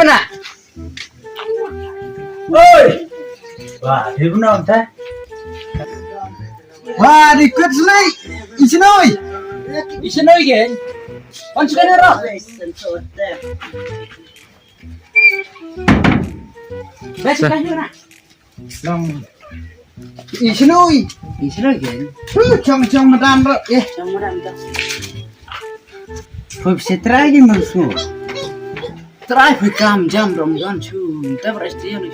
mana? Oi. Wah, di mana teh? Wah, dikit selai. Isinoi. Isinoi gen. On sudah nero. Besok kan mana? Long. Isinoi. Isinoi gen. Chong madam bro. Trong madam tu. Foi bisa try gen masuk. Try foi kam jam Ramadan chu. Tak berasti yang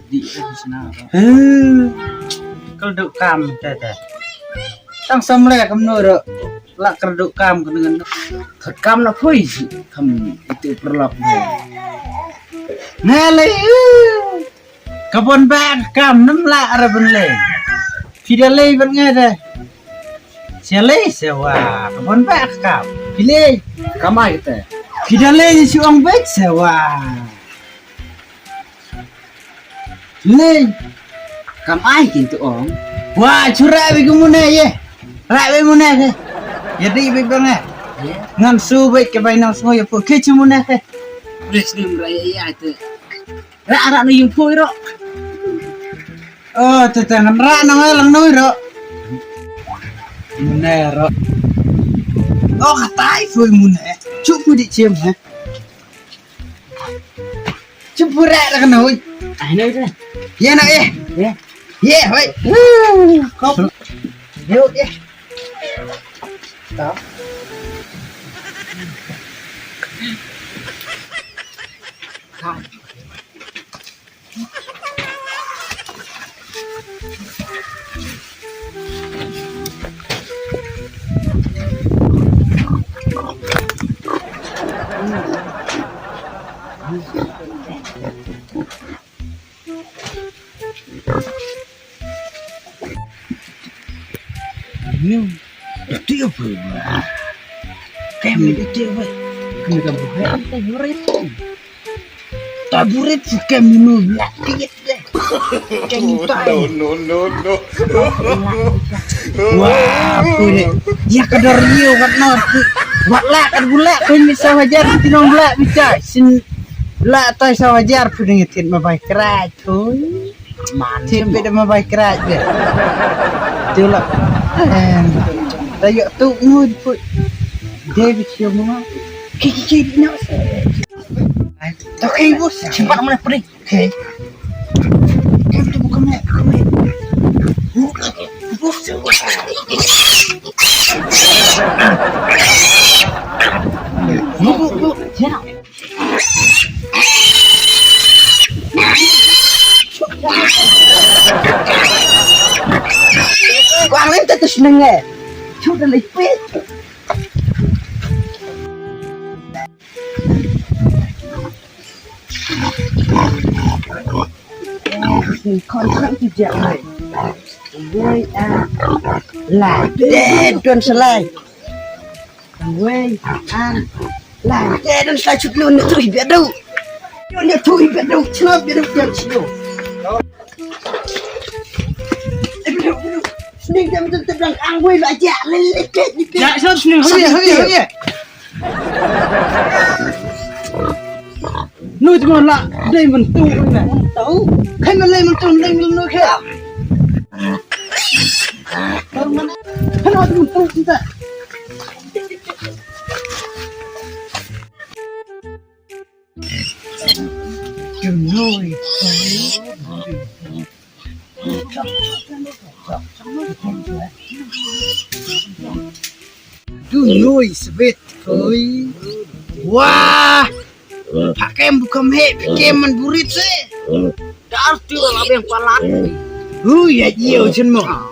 di sana. Kalau duk kam teh. Tang samle kam nuro. Lak kerduk kam dengan thật kam nó phơi thầm itu perlap nale kabon bang kam nem la ara benle fidale ben ngade sele sewa kabon bang kam file kamai kita fidale si ong bek sewa le kamai kintu ong wah curah bi kumune ye ra bi mune ke jadi bibang ngan su baik ke bainang semua ya pokok cuma nak presiden raya itu rak nu yung pui ro oh tetangan rak nang lang nu ro munero oh katai pui muneh cukup di cium ha cukup rak lah kena oi ini tu ya nak ya baik kau yuk ya tahu Dia apa? Kami dia apa? Kami kamu taburet kami nolak tiket deh. Kami tahu. No. Wah, punya. Ya kadar rio kan not. Buat lah kan bulak pun bisa wajar tinong bulak bisa. Sin la tay sa wajar pun ngetin mabai kerat tuh. Mantap beda mabai kerat deh. Itulah. Tayo tu ngud put. David siapa? Kiki nak. Okay bos, cepat mana pergi. Okay. Kamu tu bukan nak. Bos. Bu. Jangan. Quang lên tới seneng eh. Sudah lepet. Kontrak tidak baik. Gue lah don selai. Gue lah don selai cut lu nak tuh biar dau. Nak tuh biar dau, cenap biar dau biar cenap. Sning jam tu bilang angwe lu aja leleket ni. Ya, sning hanya. Nuôi cho ngon lạ, đây mình tu này, tấu, khi mà lên mình tu đây mình nuôi khéo, khi nào mình tu chúng ta, đừng nuôi, đừng nuôi sweet thôi, wah. Pakai bukan pakai menburit sih. Dah tu lah yang palat. Ya jauh cuma.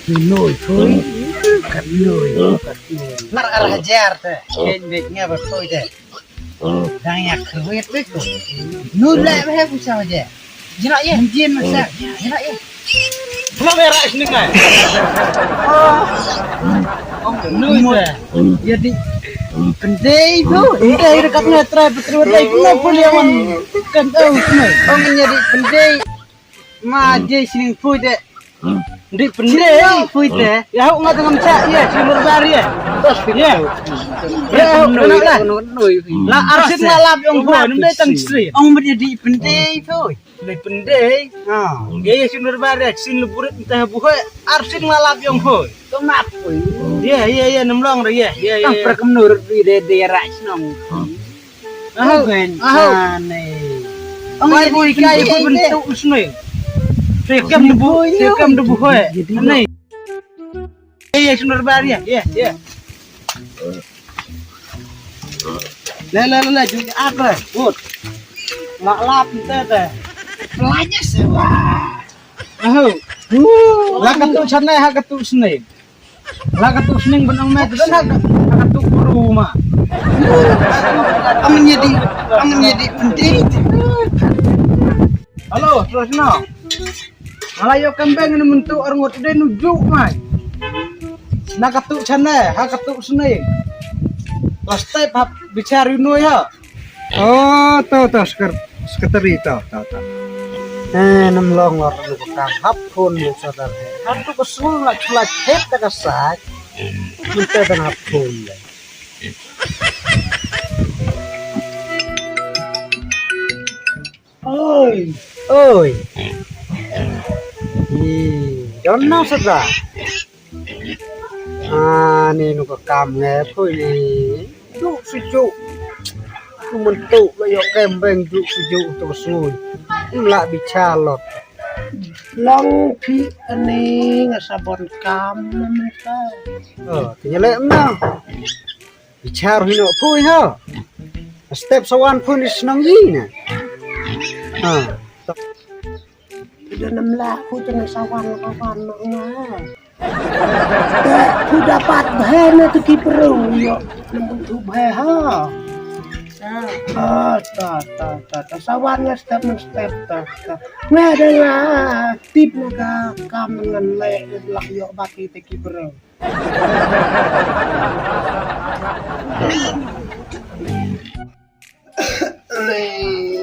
Noi thôi, kan noi. Nak arah jar tu, kendeknya betul je. Dangnya kewet betul. Nolak apa pusat aja. Jenak ye, jin masak. Jenak ye. Kenapa merah sini kan? Nuôi jadi pendai tu, pendai dekat netra betul pendai kenapa lewan kan tahu semua. Orang jadi pendai maje sini pun dek, di pendai pun dek. Ya, aku nggak tengah macam ya, cuma baru ya. Ya. Ya, lah arsin ngalap yang buat nang datang sri. Ong menjadi pendai thôi. Pendai pendai. Ha. Ya sunur barek sin lupurit entah buhe arsin ngalap yang hoy. Kenapa? Ya ya ya nemlong ya. Ya ya. Kan perkemnur di daerah senong. Ahau. Aneh. Mai bui kai pun bentuk usnoi. Sekam debu hoy. Anai. Ya sunur bar ya. Ya ya. Lah jadi apa? Gut. Lap teh. Pelanya sewa. Ahau. Lah katu sanai ha katu sning. Lah katu sning benang met dan ha katu rumah. Aman jadi penting. Halo, Tresno. Malayo kembang ni mentu orang ngot de nujuk mai. Na katu sanai ha katu sning. Pasti bicara nu ya. Oh, tahu sekretari tahu. Nemlong ngor lu bekam hapun lu saudara. Aku kesul lah celat het tak sak. Kita dan hapun. Oi. Jangan saudara. Ni nu bekam ngepoi ni. Juk sujuk. Ku mentuk layo kembang juk sujuk untuk kesul. Lak bicalot Long pi ani ngasabon kam mereka. Kenyalek na bicar hino pui ha step sawan pun isnang yina Sudah 6 laku jangan sawan kawan na. Ku dapat bahana tu ki perlu yo. Nembun tu bah. Ta sawan nga step ta. Nga ada tip naga kam dengan lek lah yo baki te ki perlu. Kemai.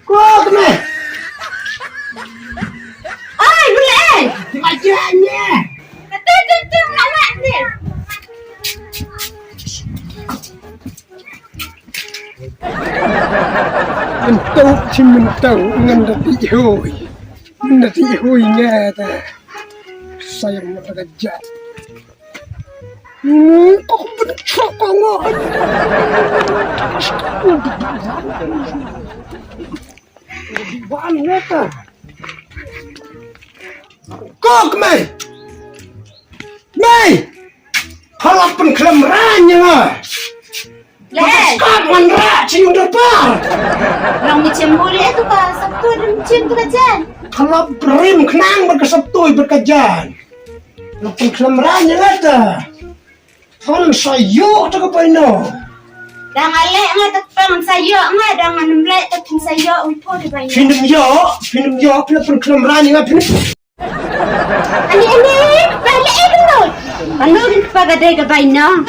Ôi, boleh. Ajarnya. Tu lawak ni. Mentuk si mentau dengan dati hui ngata. Saya mau kerja. Kok bencok banget. Banget. Kok Mei. Kalau penkelemrannya. Sekarang manra cium depan. Long macam boleh tu ka Sabtu dan macam tu kajian. Kalau berim kenang berkeseptui berkajian. Kalau penkelemrannya ngata. Hon sayo tak apa ino. Dah alek ngah tepang sayo ngah dah ngamlek tepang sayo upo di bayi. Pinam yo kena penkelemrannya ngata. Ani balik dulu. Anu din kepada dia ke bayi no.